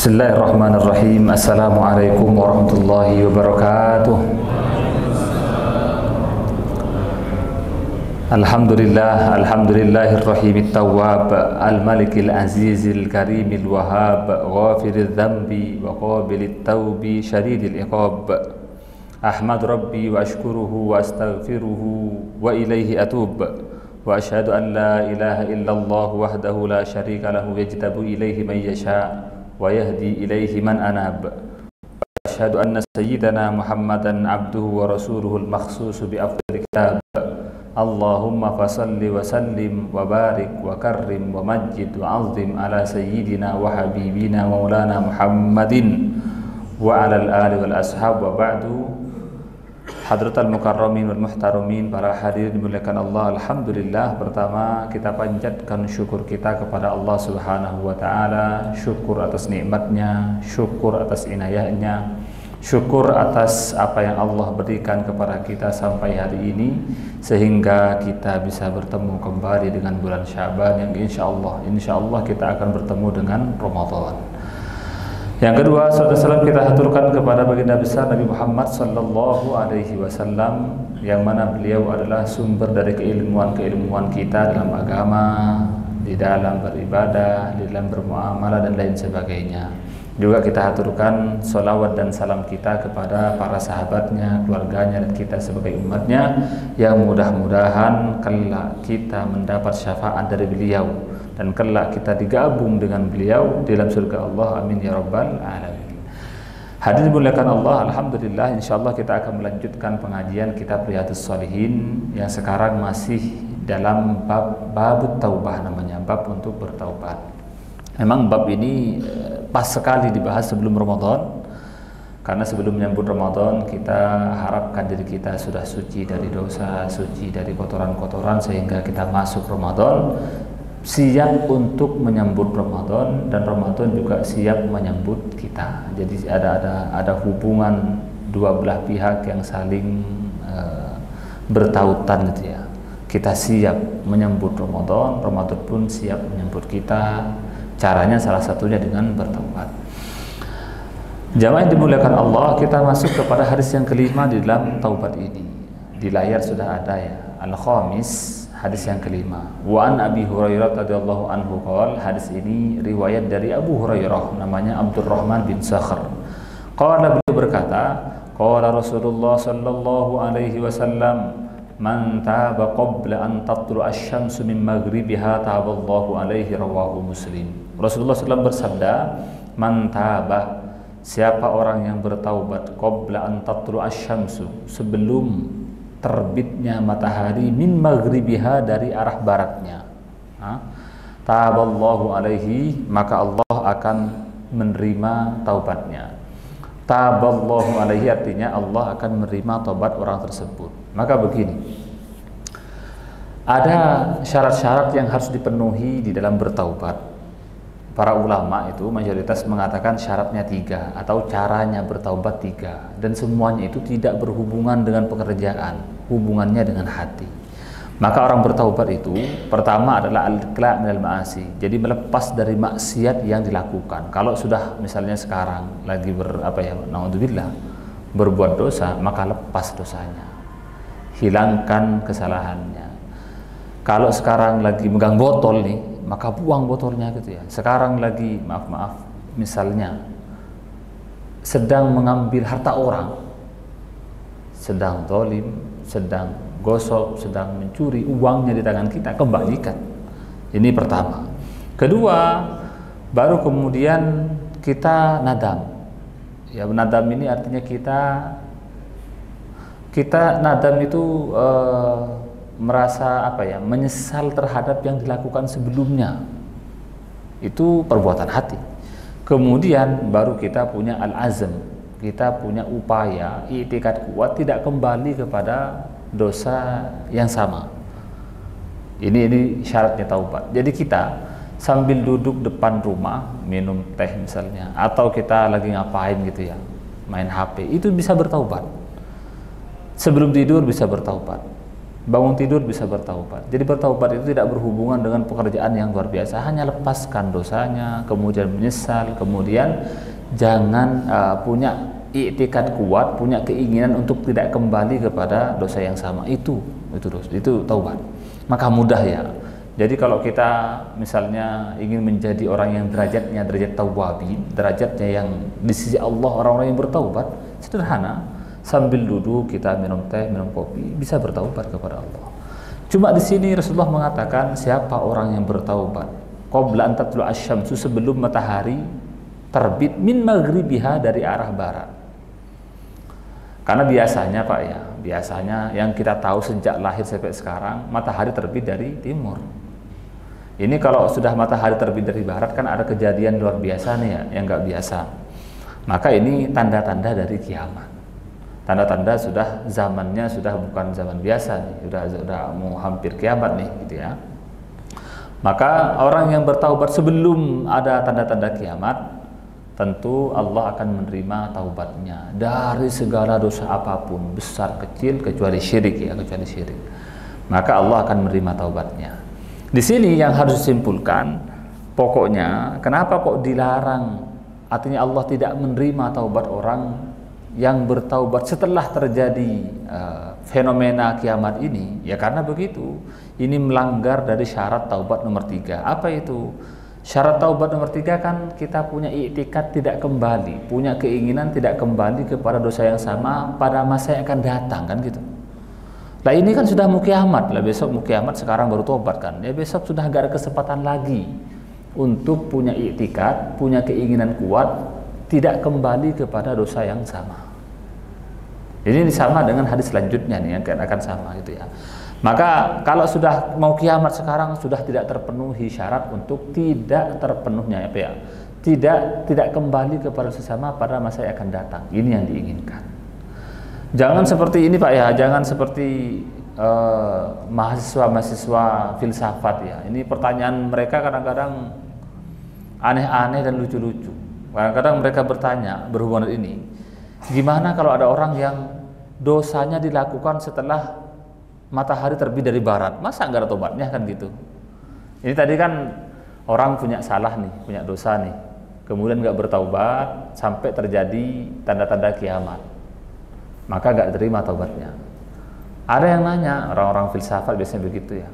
Bismillahirrahmanirrahim. Assalamualaikum warahmatullahi wabarakatuh. Alhamdulillah, alhamdulillahirrahimit tawwab, al-malikil azizil karimil wahhab, ghafiriz dzambi wa qabilit taubi, syadidil iqab. Ahmad rabbi wa ashkuruhu wa astaghfiruhu wa ilaihi atub. Wa asyhadu an la ilaha illallah wahdahu la syarika lahu yajtabu ilaihi man yasha' wa yahdi ilaihi man anab. Wa asyhadu anna sayyidana Muhammadan abduhu wa rasuluhul makhsusu bi afdhalil kitab. Allahumma fasalli wa sallim wa barik wa karrim wa majid wa azim ala sayyidina wa habibina wa maulana Muhammadin wa ala al-ali wal ashab wa ba'du. Hadratal mukarramin wal muhtaramin, para hadirin dimuliakan Allah. Alhamdulillah, pertama kita panjatkan syukur kita kepada Allah Subhanahu wa taala, syukur atas nikmatnya, syukur atas inayahnya, syukur atas apa yang Allah berikan kepada kita sampai hari ini, sehingga kita bisa bertemu kembali dengan bulan Sya'ban yang insya Allah kita akan bertemu dengan Ramadan. Yang kedua, salam kita haturkan kepada baginda besar Nabi Muhammad sallallahu alaihi wasallam, yang mana beliau adalah sumber dari keilmuan kita dalam agama, di dalam beribadah, di dalam bermuamalah dan lain sebagainya. Juga kita haturkan salawat dan salam kita kepada para sahabatnya, keluarganya, dan kita sebagai umatnya, yang mudah-mudahan kelak kita mendapat syafaat dari beliau dan kelak kita digabung dengan beliau di dalam surga Allah. Amin ya rabbal alamin. Hadirin dimuliakan Allah, alhamdulillah, insyaallah kita akan melanjutkan pengajian kitab Riyadhus Shalihin yang sekarang masih dalam bab taubah, namanya bab untuk bertaubat. Memang bab ini pas sekali dibahas sebelum Ramadan, karena sebelum menyambut Ramadan kita harapkan diri kita sudah suci dari dosa, suci dari kotoran-kotoran, sehingga kita masuk Ramadan siap untuk menyambut Ramadan, dan Ramadan juga siap menyambut kita. Jadi ada hubungan dua belah pihak yang saling bertautan gitu ya. Kita siap menyambut Ramadan, Ramadan pun siap menyambut kita. Caranya salah satunya dengan bertaubat. Jamaah yang dimuliakan Allah, kita masuk kepada hadis yang kelima di dalam taubat ini. Di layar sudah ada ya, al-khamis, hadis yang kelima. Wa an Abi Hurairah radhiyallahu anhu qala, hadis ini riwayat dari Abu Hurairah, namanya Abdurrahman bin Sakhr. Qala, beliau berkata, qala Rasulullah sallallahu alaihi wasallam, man taba qabla an tatlu asy-syamsu min maghribiha taballahu alaihi, rawahu Muslim. Rasulullah SAW bersabda, man taba, siapa orang yang bertaubat, qabla an tatlu asy-syamsu, sebelum terbitnya matahari, min maghribiha, dari arah baratnya, taballahu alaihi, maka Allah akan menerima taubatnya. Taballahu alaihi artinya Allah akan menerima taubat orang tersebut. Maka begini, ada syarat-syarat yang harus dipenuhi di dalam bertaubat. Para ulama itu mayoritas mengatakan syaratnya 3 atau caranya bertaubat 3, dan semuanya itu tidak berhubungan dengan pekerjaan, hubungannya dengan hati. Maka orang bertaubat itu pertama adalah al-iqla' minal ma'asi, jadi melepas dari maksiat yang dilakukan. Kalau sudah misalnya sekarang lagi naudzubillah, berbuat dosa, maka lepas dosanya, hilangkan kesalahannya. Kalau sekarang lagi megang botol nih, maka buang botolnya gitu ya. Sekarang lagi misalnya sedang mengambil harta orang, sedang zalim, sedang gosok, sedang mencuri uangnya di tangan kita, kembalikan. Ini pertama. Kedua, baru kemudian kita nadam. Ya, nadam ini artinya kita nadam itu merasa menyesal terhadap yang dilakukan sebelumnya. Itu perbuatan hati. Kemudian baru kita punya al-azm, kita punya upaya, i'tikad kuat, tidak kembali kepada dosa yang sama. Ini syaratnya taubat. Jadi kita sambil duduk depan rumah minum teh misalnya, atau kita lagi ngapain gitu ya, main HP, itu bisa bertaubat. Sebelum tidur bisa bertaubat. bangun tidur bisa bertaubat. Jadi bertaubat itu tidak berhubungan dengan pekerjaan yang luar biasa, hanya lepaskan dosanya, kemudian menyesal, kemudian jangan punya i'tikad kuat, punya keinginan untuk tidak kembali kepada dosa yang sama. Itu taubat. Maka mudah ya. Jadi kalau kita misalnya ingin menjadi orang yang derajatnya derajat tawabin, derajatnya yang di sisi Allah orang-orang yang bertaubat, sederhana. Sambil duduk kita minum teh, minum kopi, bisa bertaubat kepada Allah. Cuma di sini Rasulullah mengatakan siapa orang yang bertaubat qabla an tatlu asy-syamsu, sebelum matahari terbit, min maghribiha, dari arah barat. Karena biasanya Pak ya, biasanya yang kita tahu sejak lahir sampai sekarang matahari terbit dari timur. Ini kalau sudah matahari terbit dari barat kan ada kejadian luar biasa nih ya, yang nggak biasa. Maka ini tanda-tanda dari kiamat. Tanda-tanda sudah zamannya sudah bukan zaman biasa nih, sudah mau hampir kiamat nih gitu ya. Maka orang yang bertaubat sebelum ada tanda-tanda kiamat, tentu Allah akan menerima taubatnya dari segala dosa apapun, besar kecil, kecuali syirik ya, kecuali syirik. Maka Allah akan menerima taubatnya. Di sini yang harus disimpulkan, pokoknya kenapa kok dilarang? Artinya Allah tidak menerima taubat orang yang bertaubat setelah terjadi fenomena kiamat ini, ya karena begitu, ini melanggar dari syarat taubat nomor 3. Apa itu? Syarat taubat nomor 3 kan kita punya i'tikad tidak kembali, punya keinginan tidak kembali kepada dosa yang sama pada masa yang akan datang, kan gitu. Nah ini kan sudah mau kiamat, lah besok mau kiamat, sekarang baru taubat kan, ya besok sudah gak ada kesempatan lagi untuk punya i'tikad, punya keinginan kuat tidak kembali kepada dosa yang sama. Ini sama dengan hadis selanjutnya nih, yang akan sama gitu ya. Maka kalau sudah mau kiamat sekarang sudah tidak terpenuhi syarat untuk tidak terpenuhnya apa ya? Tidak kembali kepada sesama pada masa yang akan datang. Ini yang diinginkan. Jangan seperti ini Pak ya, jangan seperti mahasiswa-mahasiswa filsafat ya. Ini pertanyaan mereka kadang-kadang aneh-aneh dan lucu-lucu. Kadang-kadang mereka bertanya berhubungan dengan ini. Gimana kalau ada orang yang dosanya dilakukan setelah matahari terbit dari barat? Masa nggak ada tobatnya kan gitu? Ini tadi kan orang punya salah nih, punya dosa nih, kemudian nggak bertaubat sampai terjadi tanda-tanda kiamat, maka nggak terima taubatnya. Ada yang nanya, orang-orang filsafat biasanya begitu ya.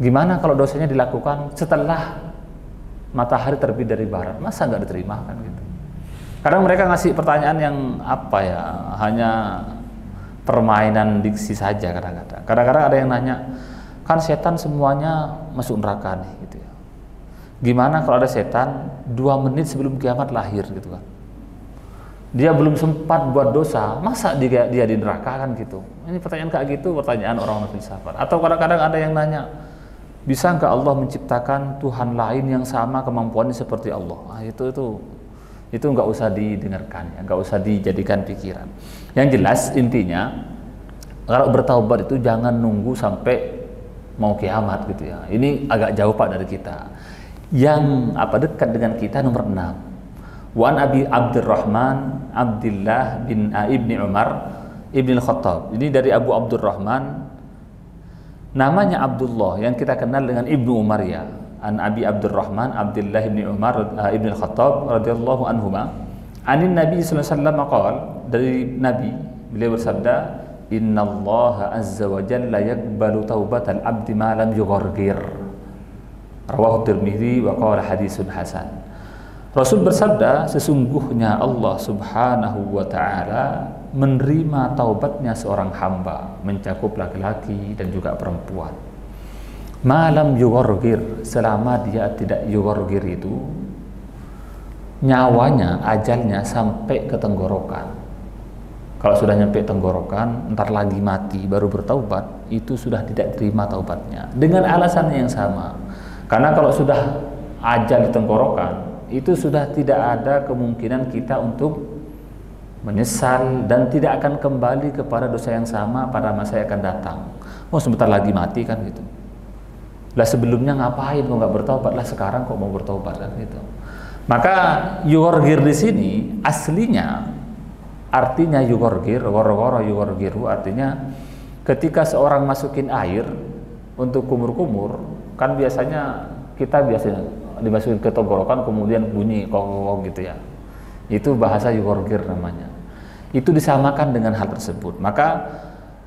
Gimana kalau dosanya dilakukan setelah matahari terbit dari barat? Masa nggak diterima kan gitu? Kadang mereka ngasih pertanyaan yang apa ya, hanya permainan diksi saja kadang-kadang. Kadang-kadang ada yang nanya, kan setan semuanya masuk neraka nih gitu ya. Gimana kalau ada setan 2 menit sebelum kiamat lahir gitu kan? Dia belum sempat buat dosa, masa dia di neraka kan gitu? Ini pertanyaan kayak gitu, pertanyaan orang-orang filsafat. Atau kadang-kadang ada yang nanya, bisa nggak Allah menciptakan Tuhan lain yang sama kemampuannya seperti Allah? Nah, itu nggak usah didengarkan, ya, nggak usah dijadikan pikiran. Yang jelas intinya, kalau bertaubat itu jangan nunggu sampai mau kiamat gitu ya. Ini agak jauh Pak dari kita. Yang dekat dengan kita nomor 6. Wan Abi Abdurrahman Abdullah bin Ibni Umar Ibn Khattab. Ini dari Abu Abdurrahman, namanya Abdullah yang kita kenal dengan Ibnu Umar ya. An Abi Abdurrahman Abdullah bin Umar Ibn Khattab radhiyallahu anhuma, anin Nabi sallallahu alaihi wasallam qala, dari Nabi beliau bersabda, innallaha azza wa jalla yaqbalu taubatal abdi ma lam yughargir. Rawahu Tirmidzi wa qala hadisun hasan. Rasul bersabda, sesungguhnya Allah Subhanahu wa taala menerima taubatnya seorang hamba, mencakup laki-laki dan juga perempuan. Malam yughargir, selama dia tidak yughargir itu nyawanya, ajalnya sampai ke tenggorokan. Kalau sudah nyampe tenggorokan, ntar lagi mati baru bertaubat, itu sudah tidak terima taubatnya dengan alasannya yang sama. Karena kalau sudah ajal di tenggorokan, itu sudah tidak ada kemungkinan kita untuk menyesal dan tidak akan kembali kepada dosa yang sama pada masa yang akan datang. Oh sebentar lagi mati kan gitu. Lah sebelumnya ngapain kok nggak bertaubat, lah sekarang kok mau bertaubat kan gitu. Maka yughargir di sini aslinya artinya yughargir, goro-goro yughargiru artinya ketika seorang masukin air untuk kumur-kumur, kan biasanya dimasukin ke tenggorokan kemudian bunyi kok gitu ya. Itu bahasa yugorgir namanya. Itu disamakan dengan hal tersebut. Maka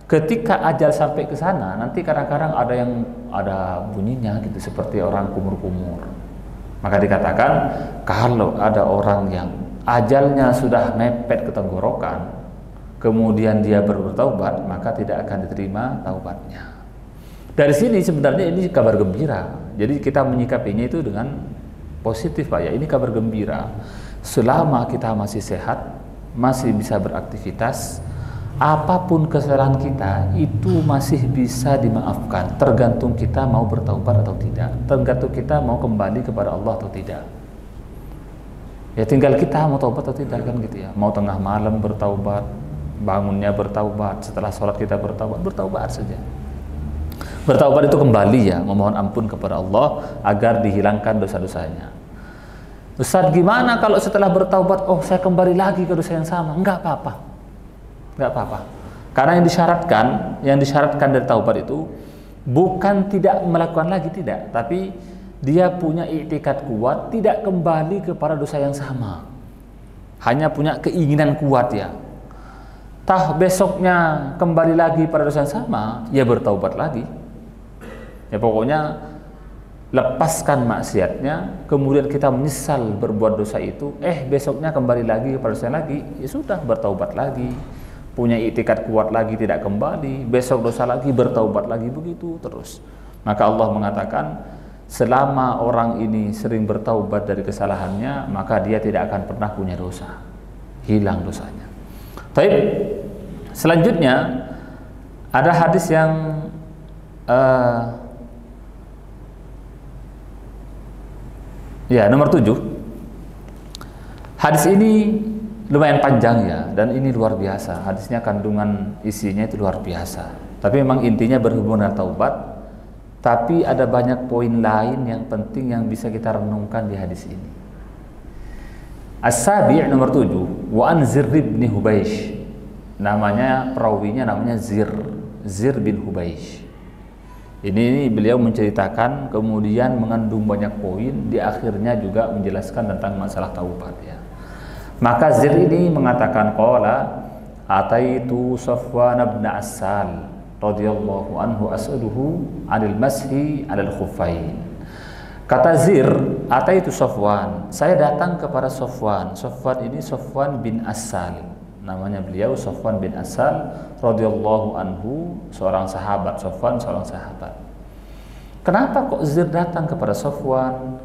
ketika ajal sampai ke sana, nanti kadang-kadang ada bunyinya gitu seperti orang kumur-kumur. Maka dikatakan kalau ada orang yang ajalnya sudah mepet ke tenggorokan, kemudian dia bertaubat, maka tidak akan diterima taubatnya. Dari sini sebenarnya ini kabar gembira. Jadi kita menyikapinya itu dengan positif, Pak ya. Ini kabar gembira. Selama kita masih sehat, masih bisa beraktivitas, apapun kesalahan kita itu masih bisa dimaafkan. Tergantung kita mau bertaubat atau tidak. Tergantung kita mau kembali kepada Allah atau tidak. Ya tinggal kita mau taubat atau tidak kan gitu ya. Mau tengah malam bertaubat, bangunnya bertaubat, setelah sholat kita bertaubat saja. Bertaubat itu kembali ya, memohon ampun kepada Allah agar dihilangkan dosa-dosanya. Ustaz, gimana kalau setelah bertaubat, oh saya kembali lagi ke dosa yang sama? Enggak apa-apa. Enggak apa-apa. Karena yang disyaratkan dari taubat itu bukan tidak melakukan lagi, tidak, tapi dia punya i'tikad kuat, tidak kembali kepada dosa yang sama. Hanya punya keinginan kuat ya. Tah besoknya kembali lagi pada dosa yang sama, ya bertaubat lagi. Ya pokoknya lepaskan maksiatnya, kemudian kita menyesal berbuat dosa itu, besoknya kembali lagi kepada dosa lagi, ya sudah bertaubat lagi. Punya i'tikad kuat lagi, tidak kembali, besok dosa lagi, bertaubat lagi, begitu terus. Maka Allah mengatakan selama orang ini sering bertaubat dari kesalahannya, maka dia tidak akan pernah punya dosa, hilang dosanya. Baik, selanjutnya ada hadis yang nomor 7. Hadis ini lumayan panjang ya, dan ini luar biasa. Hadisnya kandungan isinya itu luar biasa. Tapi memang intinya berhubungan dengan taubat. Tapi ada banyak poin lain yang penting yang bisa kita renungkan di hadis ini. As-Sabi' nomor 7, wa an Zir bin Hubaish. Namanya perawinya namanya Zir bin Hubaish. Ini beliau menceritakan kemudian mengandung banyak poin, di akhirnya juga menjelaskan tentang masalah taubat ya. Maka Zir ini mengatakan qala ataitu Safwan bin Assal radhiyallahu anhu as'aluhu 'anil mashi 'alal khuffain. Kata Zir, ataitu Safwan, saya datang kepada Safwan. Safwan ini Safwan bin Assal. Namanya beliau Safwan bin Assal radhiyallahu anhu, seorang sahabat. Safwan seorang sahabat. Kenapa kok Zir datang kepada Safwan?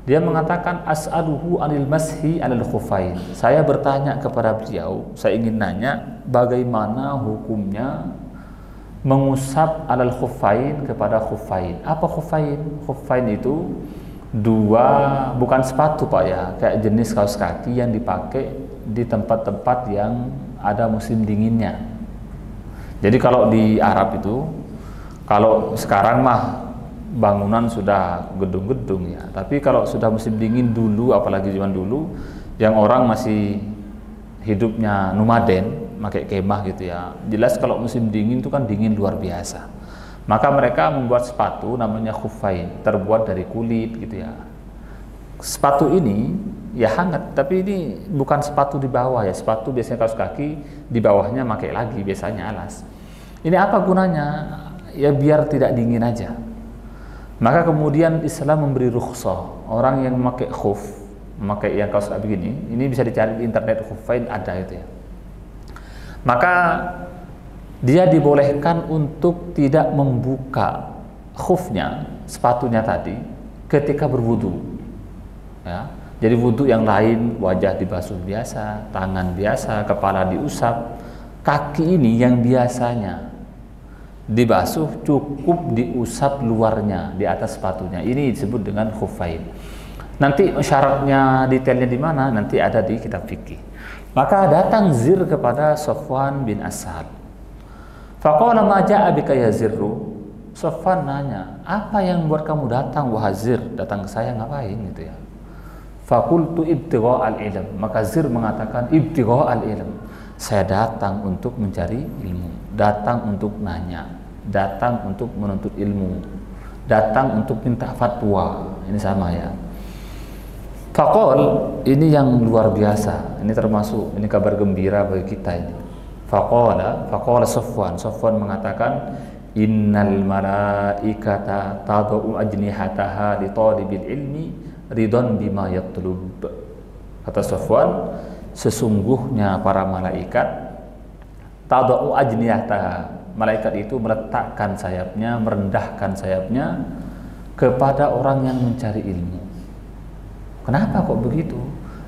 Dia mengatakan as'aluhu 'anil mashi 'alal khuffain. Saya bertanya kepada beliau, saya ingin nanya bagaimana hukumnya mengusap 'alal khuffain kepada khuffain. Apa khuffain? Khuffain itu bukan sepatu Pak ya, kayak jenis kaos kaki yang dipakai di tempat-tempat yang ada musim dinginnya. Jadi kalau di Arab itu, kalau sekarang mah bangunan sudah gedung-gedung ya, tapi kalau sudah musim dingin dulu, apalagi zaman dulu yang orang masih hidupnya nomaden, pakai kemah gitu ya, jelas kalau musim dingin itu kan dingin luar biasa. Maka mereka membuat sepatu namanya khuffain, terbuat dari kulit gitu ya. Sepatu ini ya hangat, tapi ini bukan sepatu di bawah ya. Sepatu biasanya kaos kaki, di bawahnya pakai lagi biasanya alas. Ini apa gunanya? Ya biar tidak dingin aja. Maka kemudian Islam memberi rukhsah, orang yang memakai khuf, memakai yang kaos kaki begini, ini bisa dicari di internet, khuffain ada itu ya. Maka dia dibolehkan untuk tidak membuka khufnya, sepatunya tadi, ketika berwudu ya. Jadi wudu yang lain, wajah dibasuh biasa, tangan biasa, kepala diusap. Kaki ini yang biasanya dibasuh cukup diusap luarnya di atas sepatunya. Ini disebut dengan khuffain. Nanti syaratnya, detailnya di mana nanti ada di kitab fikih. Maka datang Zir kepada Safwan bin Assal. Faqala ma ja'a bika ya Zirru. Safwan nanya, apa yang membuat kamu datang wahai Zir? Datang ke saya ngapain gitu ya. Fakultu ibtigha al-ilm. Maka Zir mengatakan ibtigha al-ilm. Saya datang untuk mencari ilmu. datang untuk nanya, datang untuk menuntut ilmu, datang untuk minta fatwa. Ini sama ya. Faqal, ini yang luar biasa. Ini termasuk, ini kabar gembira bagi kita ini. Faqala Safwan mengatakan, innal malaikata tadau ajnihataha li talibil ilmi ridon bima yatlub. Kata Safwan, sesungguhnya para malaikat tadau ajnihataha, malaikat itu meletakkan sayapnya, merendahkan sayapnya kepada orang yang mencari ilmu. Kenapa kok begitu?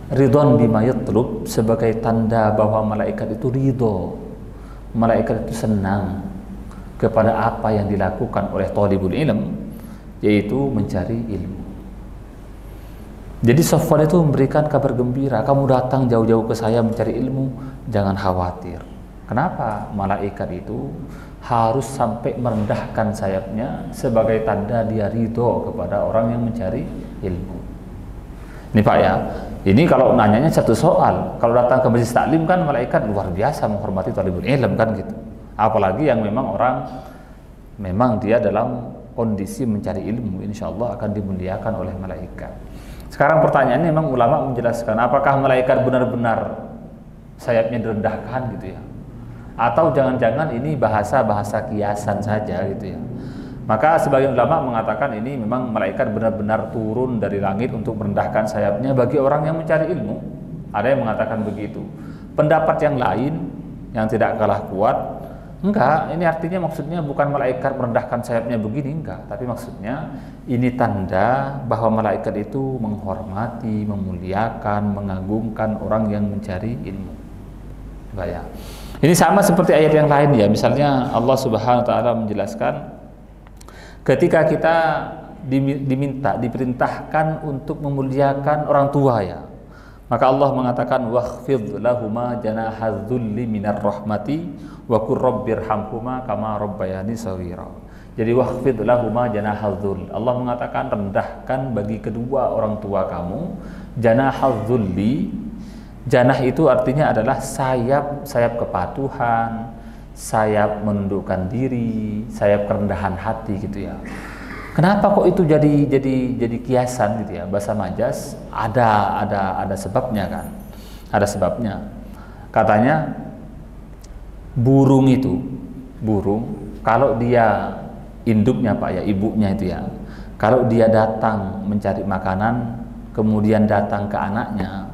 Ridon bima yatlub, sebagai tanda bahwa malaikat itu ridho, malaikat itu senang kepada apa yang dilakukan oleh talibul ilm, yaitu mencari ilmu. Jadi Safwan itu memberikan kabar gembira, kamu datang jauh-jauh ke saya mencari ilmu, jangan khawatir. Kenapa? Malaikat itu harus sampai merendahkan sayapnya sebagai tanda dia ridho kepada orang yang mencari ilmu. Ini Pak ya, ini kalau nanyanya satu soal, kalau datang ke majelis taklim kan malaikat luar biasa menghormati talibul ilm kan gitu. Apalagi yang memang orang, memang dia dalam kondisi mencari ilmu, insya Allah akan dimuliakan oleh malaikat. Sekarang pertanyaannya, memang ulama menjelaskan, apakah malaikat benar-benar sayapnya direndahkan gitu ya, atau jangan-jangan ini bahasa-bahasa kiasan saja gitu ya. Maka sebagian ulama mengatakan ini memang malaikat benar-benar turun dari langit untuk merendahkan sayapnya bagi orang yang mencari ilmu. Ada yang mengatakan begitu. Pendapat yang lain yang tidak kalah kuat, enggak, ini artinya maksudnya bukan malaikat merendahkan sayapnya begini, enggak, tapi maksudnya ini tanda bahwa malaikat itu menghormati, memuliakan, mengagungkan orang yang mencari ilmu. Ya. Ini sama seperti ayat yang lain ya. Misalnya Allah Subhanahu wa taala menjelaskan ketika kita diperintahkan untuk memuliakan orang tua ya. Maka Allah mengatakan wakhfid lahuma janahadzulli minar rahmati wa qur rabbirhamhuma kama rabbayani shaghira. Jadi wakhfid lahuma janahadzul. Allah mengatakan rendahkan bagi kedua orang tua kamu janahadzulli. Janah itu artinya adalah sayap kepatuhan, sayap menundukkan diri, sayap kerendahan hati gitu ya. Kenapa kok itu jadi kiasan gitu ya? Bahasa majas ada sebabnya kan? Ada sebabnya. Katanya burung kalau dia induknya Pak ya, ibunya itu ya, kalau dia datang mencari makanan kemudian datang ke anaknya,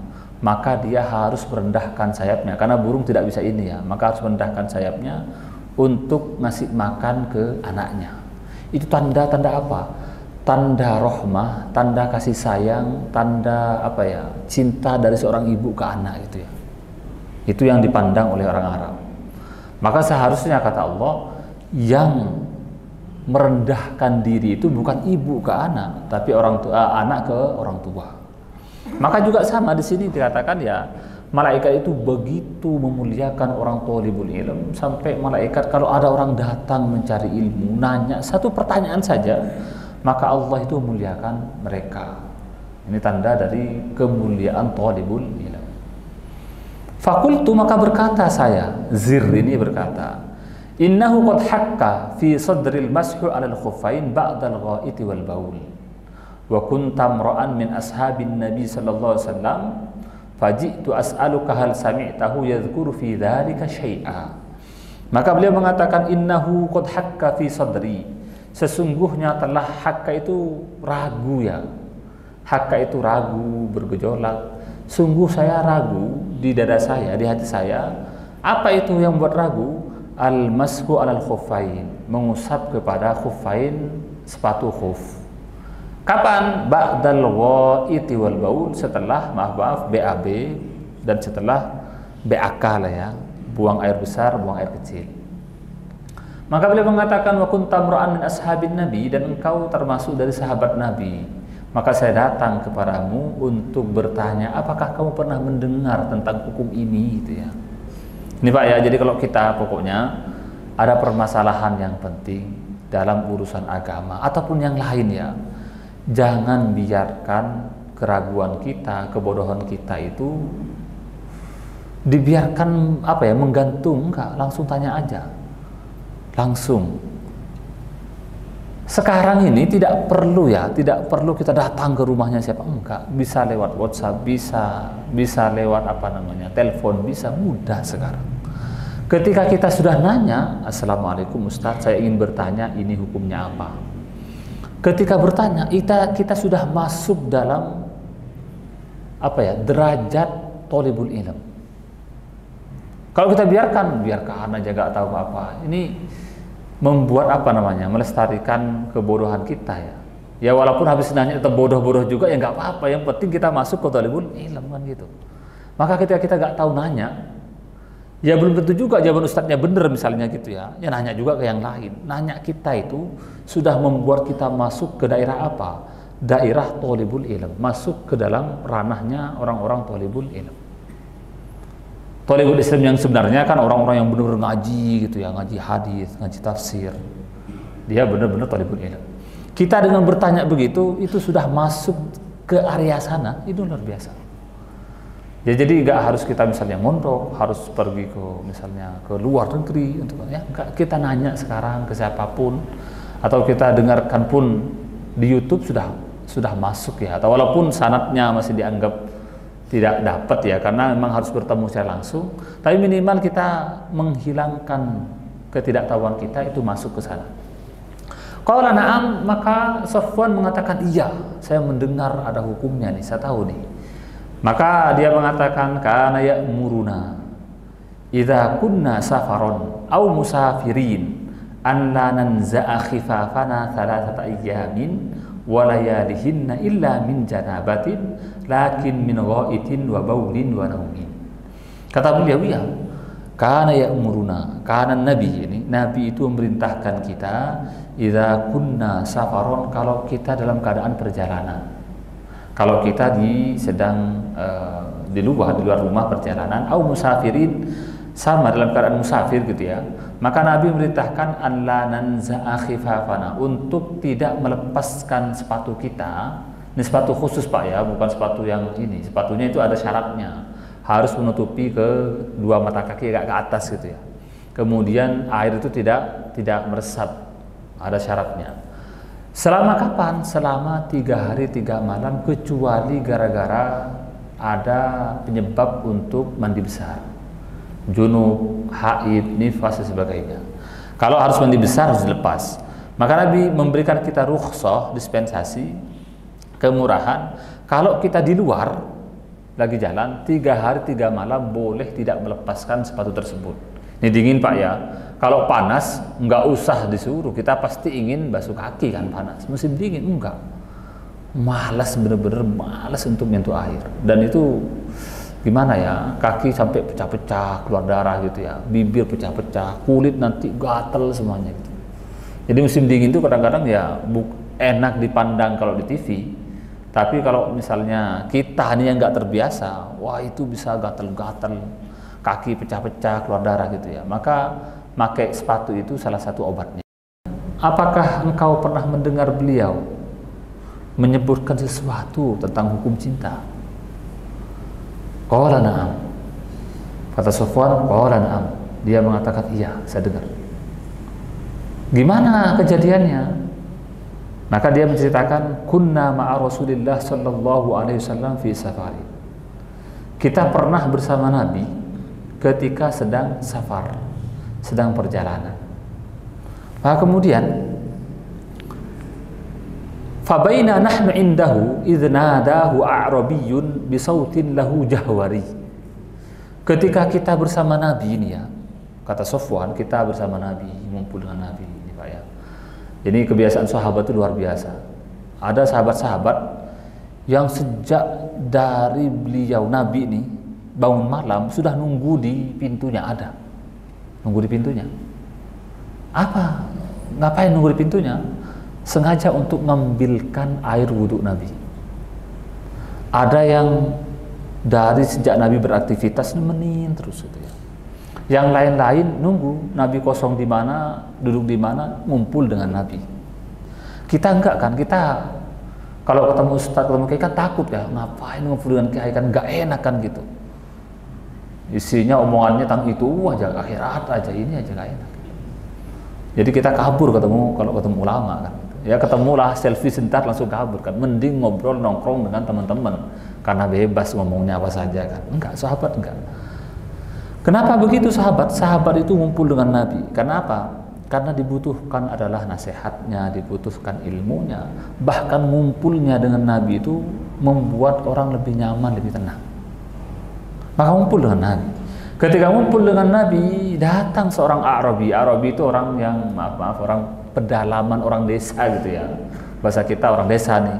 maka dia harus merendahkan sayapnya, karena burung tidak bisa ini ya, maka harus merendahkan sayapnya untuk ngasih makan ke anaknya. Itu tanda-tanda apa? Tanda rahmah, tanda kasih sayang, tanda apa ya, cinta dari seorang ibu ke anak gitu ya. Itu yang dipandang oleh orang Arab. Maka seharusnya kata Allah, yang merendahkan diri itu bukan ibu ke anak, tapi anak ke orang tua. Maka juga sama di sini dikatakan ya, malaikat itu begitu memuliakan orang thalibul ilm, sampai malaikat kalau ada orang datang mencari ilmu, nanya satu pertanyaan saja, maka Allah itu memuliakan mereka. Ini tanda dari kemuliaan thalibul ilm. Fakultu, maka berkata saya, Zir ini berkata, innahu qad hakka fi sadril mashu 'alal khuffain ba'dal gha'iti wal baul. Wa kunta mra'an min ashabin nabi sallallahu alaihi wasallam faji'tu as'aluka hal sami'tahu yadhkuru fi dzalika syai'a. Maka beliau mengatakan innahu qad hakka fi sadri, sesungguhnya telah hakka itu ragu ya, hakka itu ragu, bergejolak. Sungguh saya ragu di dada saya, di hati saya. Apa itu yang buat ragu? Al-mashu 'alal khuffain, mengusap kepada khuffain, sepatu khuf. Kapan? Ba'dal gha'iti wal baul, setelah maaf BAB dan setelah BAK lah ya, buang air besar, buang air kecil. Maka beliau mengatakan wa kunta mra'an min ashabin nabi, dan engkau termasuk dari sahabat Nabi. Maka saya datang kepadamu untuk bertanya, apakah kamu pernah mendengar tentang hukum ini gitu ya. Ini Pak ya, jadi kalau kita pokoknya ada permasalahan yang penting dalam urusan agama ataupun yang lain ya, jangan biarkan keraguan kita, kebodohan kita itu dibiarkan apa ya, menggantung. Enggak, langsung tanya aja. langsung. Sekarang ini tidak perlu kita datang ke rumahnya siapa, enggak, bisa lewat WhatsApp, bisa lewat telepon, bisa, mudah sekarang. Ketika kita sudah nanya, Assalamualaikum Ustadz, saya ingin bertanya ini hukumnya apa. Ketika bertanya, kita sudah masuk dalam derajat thalibul ilm. Kalau kita biarkan aja gak tahu apa-apa, ini membuat melestarikan kebodohan kita ya. Ya walaupun habis nanya tetap bodoh-bodoh juga ya nggak apa-apa, yang penting kita masuk ke thalibul ilm kan gitu. Maka ketika kita nggak tahu nanya, ya belum tentu juga jawaban ustadznya bener misalnya gitu ya. Ya nanya juga ke yang lain. Nanya kita itu sudah membuat kita masuk ke daerah apa? Daerah thalibul ilm, masuk ke dalam ranahnya orang-orang thalibul ilm. Thalibul Islam yang sebenarnya kan orang-orang yang benar-benar ngaji gitu ya, ngaji hadis, ngaji tafsir. Dia benar-benar thalibul ilm. Kita dengan bertanya begitu, itu sudah masuk ke area sana, itu luar biasa. Ya, jadi nggak harus kita misalnya mondok, harus pergi ke misalnya ke luar negeri untuk enggak, kita nanya sekarang ke siapapun, atau kita dengarkan pun di YouTube sudah masuk ya. Atau walaupun sanadnya masih dianggap tidak dapat ya, karena memang harus bertemu secara langsung, tapi minimal kita menghilangkan ketidaktahuan kita, itu masuk ke sana. Qala na'am, maka Safwan mengatakan iya, saya mendengar ada hukumnya nih, saya tahu nih. Maka dia mengatakan kana ya'muruna idza kunna safaron aw musafirin an la nanza'a khifafana thalathata ayyamin wa layalihinna illa min janabatin lakin min ghaitin wa baulin wa naumin. Kata beliau, ya, kana ya'muruna, kana nabi itu memerintahkan kita idza kunna safaron, kalau kita dalam keadaan perjalanan. Kalau kita sedang di luar rumah perjalanan, au musafirin, sama dalam keadaan musafir gitu ya. Maka Nabi memerintahkan an la nanza'a khifafana, untuk tidak melepaskan sepatu kita. Ini sepatu khusus Pak ya, bukan sepatu yang ini. Sepatunya itu ada syaratnya, harus menutupi ke dua mata kaki agak ke atas gitu ya. Kemudian air itu tidak meresap, ada syaratnya. Selama kapan? Selama 3 hari 3 malam, kecuali gara-gara ada penyebab untuk mandi besar, junub, haid, nifas dan sebagainya. Kalau harus mandi besar harus dilepas. Maka Nabi memberikan kita rukhsah, dispensasi, kemurahan. Kalau kita di luar lagi jalan 3 hari 3 malam, boleh tidak melepaskan sepatu tersebut. Ini dingin Pak ya. Kalau panas nggak usah disuruh, kita pasti ingin basuh kaki kan, panas. Musim dingin enggak, malas, bener-bener malas untuk menyentuh air. Dan itu gimana ya, kaki sampai pecah-pecah, keluar darah gitu ya, bibir pecah-pecah, kulit nanti gatel semuanya gitu. Jadi musim dingin itu kadang-kadang ya enak dipandang kalau di TV, tapi kalau misalnya kita nih yang nggak terbiasa, wah itu bisa gatel-gatel, kaki pecah-pecah, keluar darah gitu ya. Maka pakai sepatu itu salah satu obatnya. Apakah engkau pernah mendengar beliau menyebutkan sesuatu tentang hukum cinta? Qala na'am. Kata Safwan, qala na'am. Dia mengatakan iya, saya dengar. Gimana kejadiannya? Maka dia menceritakan, kunna ma'a Rasulillah sallallahu alaihi wasallam fi safari. Kita pernah bersama Nabi ketika sedang safar, sedang perjalanan. Maka kemudian fabaina nahnu indahu idz nadahu a'rabiyyun bi sautin lahu jahwari. Ketika kita bersama Nabi ini ya, kata Safwan, kita bersama Nabi, ngumpul dengan Nabi ini Pak ya. Jadi kebiasaan sahabat itu luar biasa. Ada sahabat-sahabat yang sejak dari beliau Nabi ini bangun malam sudah nunggu di pintunya, ada nunggu di pintunya. Apa? Ngapain nunggu di pintunya? Sengaja untuk mengambilkan air wudhu Nabi. Ada yang dari sejak Nabi beraktivitas nemenin terus gitu ya. Yang lain-lain nunggu Nabi kosong di mana, duduk di mana, ngumpul dengan Nabi. Kita enggak kan? Kita kalau ketemu ustaz, ketemu kiai kan takut ya, ngapain ngumpul dengan kiai, kan enggak enak kan gitu. Isinya omongannya tentang itu aja, akhirat aja, ini aja, gak enak. Jadi kita kabur kalau ketemu ulama kan. Ya ketemulah selfie sebentar langsung kabur kan. Mending ngobrol nongkrong dengan teman-teman karena bebas ngomongnya apa saja kan. Enggak, sahabat enggak. Kenapa begitu sahabat? Sahabat itu ngumpul dengan Nabi. Kenapa? Karena dibutuhkan adalah nasihatnya, dibutuhkan ilmunya. Bahkan ngumpulnya dengan Nabi itu membuat orang lebih nyaman, lebih tenang. Maka ngumpul dengan Nabi. Ketika ngumpul dengan Nabi, datang seorang Arabi. Arabi itu orang yang, maaf, orang pedalaman, orang desa gitu ya. Bahasa kita orang desa nih.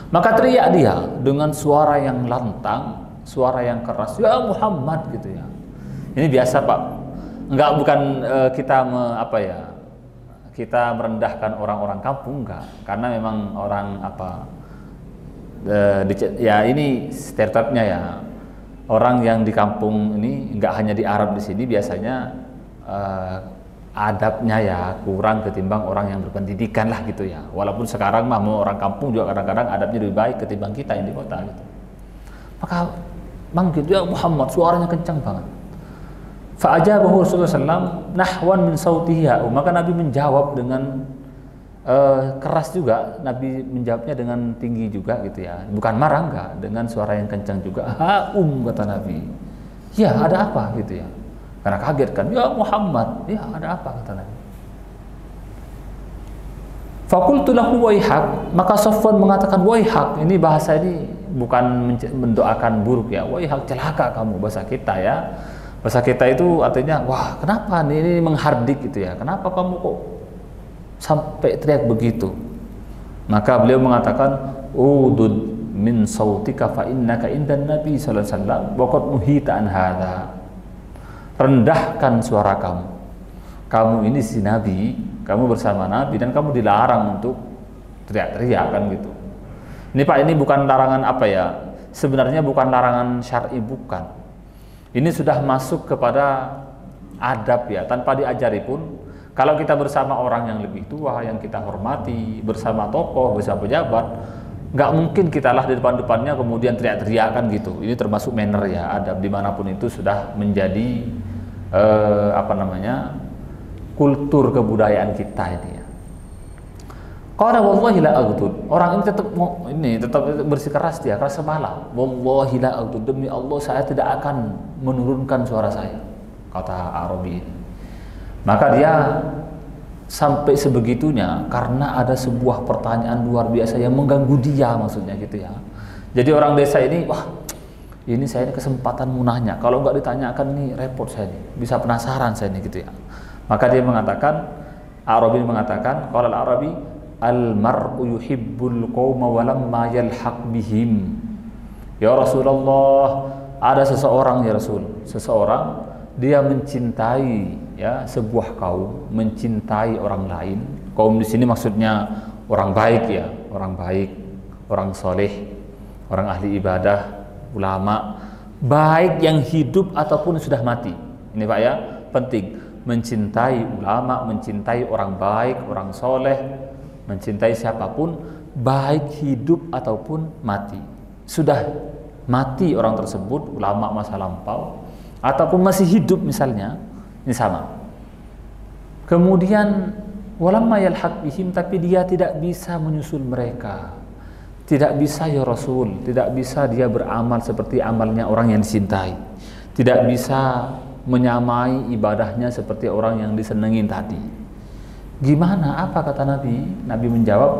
Maka teriak dia dengan suara yang lantang, suara yang keras, "Ya Muhammad," gitu ya. Ini biasa Pak. Bukan kita merendahkan orang-orang kampung, enggak, karena memang orang ya ini stereotipnya ya, orang yang di kampung ini, enggak hanya di Arab, di sini biasanya adabnya ya kurang ketimbang orang yang berpendidikan lah gitu ya. Walaupun sekarang mah mau orang kampung juga kadang-kadang adabnya lebih baik ketimbang kita yang di kota gitu. Maka manggil, "Ya Muhammad," suaranya kencang banget. Fa'ajabahu Rasulullah SAW nahwan min sautihi. Maka Nabi menjawab dengan keras juga. Nabi menjawabnya dengan tinggi juga gitu ya. Bukan marah, enggak, dengan suara yang kencang juga. Kata Nabi. "Ya, ada apa?" gitu ya. Karena kaget kan. "Ya Muhammad." "Ya, ada apa?" kata Nabi. Faqultu lahu waihak. Maka Safwan mengatakan waihak. Ini bahasa ini bukan mendoakan buruk ya. Waihak, celaka kamu, bahasa kita ya. Bahasa kita itu artinya, wah kenapa ini menghardik gitu ya, kenapa kamu kok sampai teriak begitu. Maka beliau mengatakan, "Udud min sautika fa innaka indan Nabi sallallahu alaihi wasallam wa qad nuhita an hadza." Rendahkan suara kamu. Kamu ini si Nabi, kamu bersama Nabi dan kamu dilarang untuk teriak-teriak kan gitu. Ini Pak, ini bukan larangan apa ya? Sebenarnya bukan larangan syar'i, bukan. Ini sudah masuk kepada adab ya, tanpa diajari pun. Kalau kita bersama orang yang lebih tua, yang kita hormati, bersama tokoh, bersama pejabat, nggak mungkin kita lah di depan-depannya kemudian teriak-teriakan gitu. Ini termasuk manner ya, adab dimanapun itu sudah menjadi kultur kebudayaan kita ini ya. Qala wallahi la aghdud. Orang ini tetap bersikeras dia, keras kepala. "Wallahi la aghdud." Demi Allah saya tidak akan menurunkan suara saya, kata Arabi. Maka dia sampai sebegitunya karena ada sebuah pertanyaan luar biasa yang mengganggu dia, maksudnya gitu ya. Jadi orang desa ini, wah ini saya ini kesempatan munahnya, kalau nggak ditanyakan nih repot saya nih, bisa penasaran saya nih gitu ya. Maka dia mengatakan, Arabi mengatakan, qala al-Arabi, "Al-mar'u yuhibbul qawma walamma yalhaq bihim." Ya Rasulullah, ada seseorang ya Rasul, seseorang dia mencintai ya sebuah kaum, mencintai orang lain. Kaum di sini maksudnya orang baik ya, orang baik, orang soleh, orang ahli ibadah, ulama, baik yang hidup ataupun sudah mati. Ini Pak ya, penting. Mencintai ulama, mencintai orang baik, orang soleh, mencintai siapapun, baik hidup ataupun mati. Sudah mati orang tersebut, ulama masa lampau, ataupun masih hidup misalnya, ini sama. Kemudian walamma yalhaq bihim, tapi dia tidak bisa menyusul mereka. Tidak bisa ya Rasul, tidak bisa dia beramal seperti amalnya orang yang dicintai. Tidak bisa menyamai ibadahnya seperti orang yang disenengin tadi. Gimana? Apa kata Nabi? Nabi menjawab,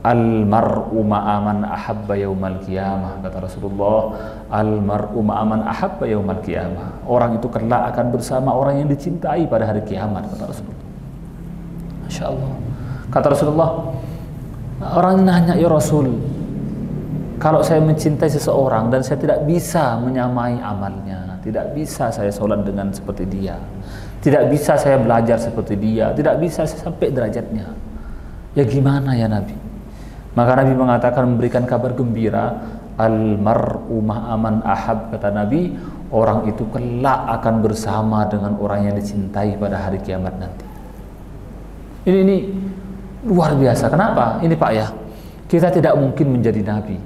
"Al-mar'u ma'aman ahabba yaumal qiyamah." Kata Rasulullah, "Al-mar'u ma'aman ahabba yaumal qiyamah." Orang itu kelak akan bersama orang yang dicintai pada hari kiamat, kata Rasulullah. Masya Allah. Kata Rasulullah, orang ini nanya, "Ya Rasul, kalau saya mencintai seseorang dan saya tidak bisa menyamai amalnya, tidak bisa saya sholat dengan seperti dia, tidak bisa saya belajar seperti dia, tidak bisa saya sampai derajatnya, ya gimana ya Nabi?" Maka Nabi mengatakan, memberikan kabar gembira, "Al-mar'u ma'aman ahab." Kata Nabi, orang itu kelak akan bersama dengan orang yang dicintai pada hari kiamat nanti. Ini luar biasa. Kenapa? Ini Pak ya, kita tidak mungkin menjadi Nabi,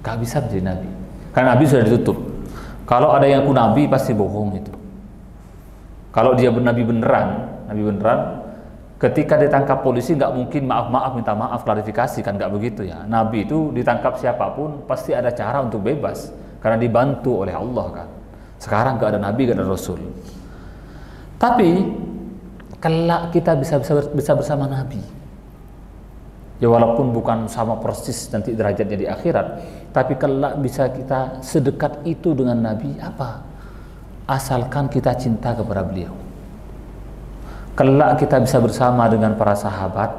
gak bisa menjadi Nabi, karena Nabi sudah ditutup. Kalau ada yang aku Nabi pasti bohong itu. Kalau dia Nabi beneran, Ketika ditangkap polisi nggak mungkin maaf minta maaf, klarifikasi, kan nggak begitu ya. Nabi itu ditangkap siapapun pasti ada cara untuk bebas karena dibantu oleh Allah kan. Sekarang nggak ada nabi, nggak ada rasul. Tapi kelak kita bisa bersama nabi. Ya walaupun bukan sama persis nanti derajatnya di akhirat, tapi kelak bisa kita sedekat itu dengan nabi apa? Asalkan kita cinta kepada beliau. Kelak kita bisa bersama dengan para sahabat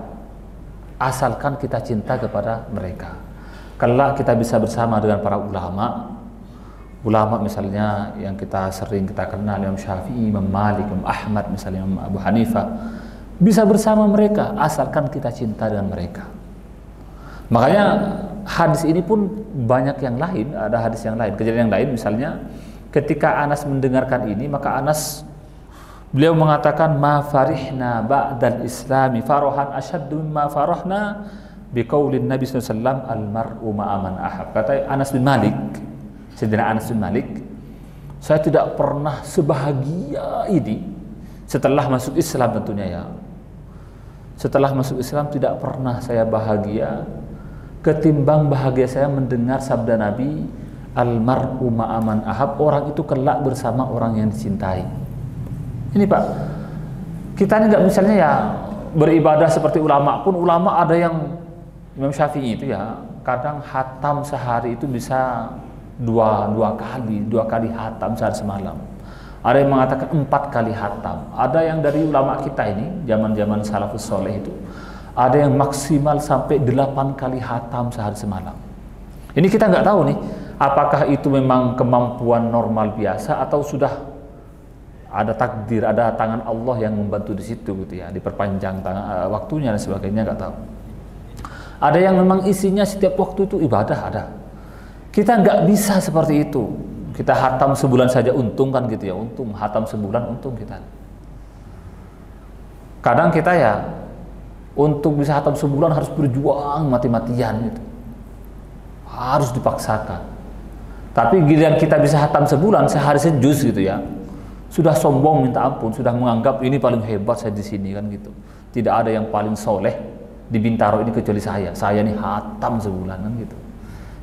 asalkan kita cinta kepada mereka. Kelak kita bisa bersama dengan para ulama misalnya yang sering kita kenal, Imam Syafi'i, Imam Malik, Imam Ahmad, misalnya Imam Abu Hanifah, bisa bersama mereka asalkan kita cinta dengan mereka. Makanya hadis ini pun banyak yang lain, ada hadis yang lain, kejadian yang lain, misalnya ketika Anas mendengarkan ini, maka Anas beliau mengatakan, ma farihna ba'dal islami farahan asyaddu mimma farahna biqaulin Nabi sallallahu alaihi wasallam al-mar'u ma'a man ahab. Kata Anas bin Malik, Sayyidina Anas bin Malik, saya tidak pernah sebahagia ini setelah masuk Islam tentunya ya. Setelah masuk Islam tidak pernah saya bahagia ketimbang bahagia saya mendengar sabda Nabi, al-mar'u ma'a man ahab, orang itu kelak bersama orang yang dicintai. Ini Pak, kita ini nggak misalnya ya beribadah seperti ulama pun, ulama ada yang Imam Syafi'i itu ya kadang hatam sehari itu bisa dua kali hatam sehari semalam. Ada yang mengatakan 4 kali hatam. Ada yang dari ulama kita ini zaman salafus soleh itu ada yang maksimal sampai 8 kali hatam sehari semalam. Ini kita nggak tahu nih apakah itu memang kemampuan normal biasa atau sudah ada takdir, ada tangan Allah yang membantu di situ gitu ya, diperpanjang waktunya dan sebagainya, nggak tahu. Ada yang memang isinya setiap waktu itu ibadah, ada. Kita nggak bisa seperti itu. Kita hatam sebulan saja untung kan gitu ya, untung hatam sebulan untung kita. Kadang kita ya untuk bisa hatam sebulan harus berjuang mati-matian gitu, harus dipaksakan. Tapi giliran kita bisa hatam sebulan sehari sejuz gitu ya, sudah sombong minta ampun, sudah menganggap ini paling hebat saya di sini kan gitu. Tidak ada yang paling soleh di Bintaro ini kecuali saya. Saya nih hatam sebulan kan gitu.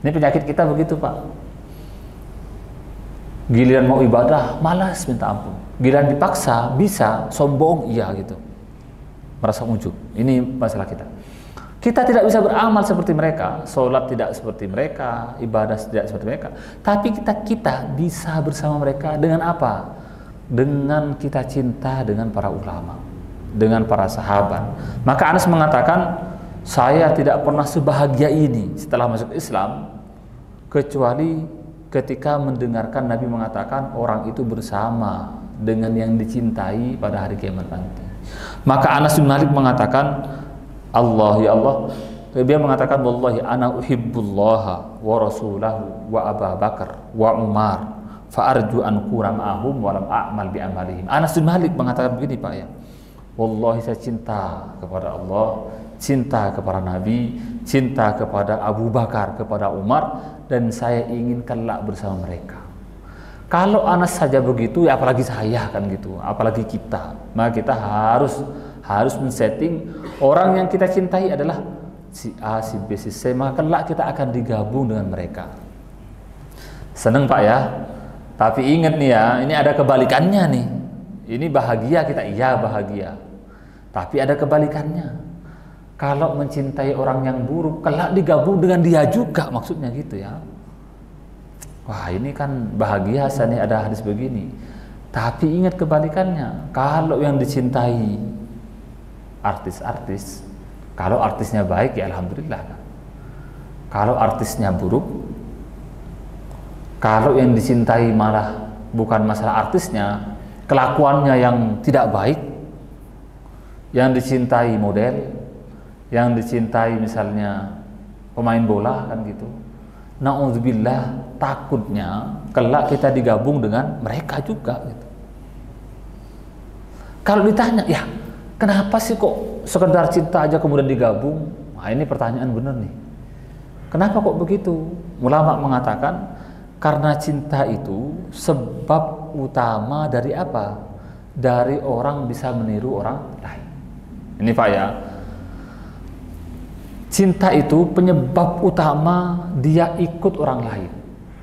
Ini penyakit kita begitu Pak. Giliran mau ibadah malas minta ampun. Giliran dipaksa bisa sombong iya gitu. Merasa ujub. Ini masalah kita. Kita tidak bisa beramal seperti mereka, sholat tidak seperti mereka, ibadah tidak seperti mereka. Tapi kita bisa bersama mereka dengan apa? Dengan kita cinta dengan para ulama, dengan para sahabat. Maka Anas mengatakan, saya tidak pernah sebahagia ini setelah masuk Islam kecuali ketika mendengarkan Nabi mengatakan orang itu bersama dengan yang dicintai pada hari kiamat nanti. Maka Anas bin Malik mengatakan, Allah ya Allah, dia mengatakan, wallahi ana uhibbullaha wa rasulahu wa Abu Bakar wa Umar fa'arju an kura ma'ahum wa lam a'mal bi amalihim. Anas bin Malik mengatakan begini Pak ya, wallahi saya cinta kepada Allah, cinta kepada Nabi, cinta kepada Abu Bakar, kepada Umar, dan saya ingin kelak bersama mereka. Kalau Anas saja begitu ya apalagi saya kan gitu, apalagi kita. Maka kita harus men-setting orang yang kita cintai adalah si A, si B, si C, maka kelak kita akan digabung dengan mereka. Seneng Pak ya. Tapi ingat nih ya, ini ada kebalikannya nih. Ini bahagia kita, iya bahagia. Tapi ada kebalikannya. Kalau mencintai orang yang buruk, kelak digabung dengan dia juga, maksudnya gitu ya. Wah ini kan bahagia nih ada hadis begini. Tapi ingat kebalikannya. Kalau yang dicintai artis-artis, kalau artisnya baik ya alhamdulillah. Kalau artisnya buruk, kalau yang dicintai malah bukan masalah artisnya, kelakuannya yang tidak baik, yang dicintai model, yang dicintai misalnya pemain bola kan gitu, na'udzubillah, takutnya kelak kita digabung dengan mereka juga gitu. Kalau ditanya, ya kenapa sih kok sekedar cinta aja kemudian digabung? Nah ini pertanyaan benar nih. Kenapa kok begitu? Ulama mengatakan karena cinta itu sebab utama dari apa? Dari orang bisa meniru orang lain. Ini Pak ya, cinta itu penyebab utama dia ikut orang lain.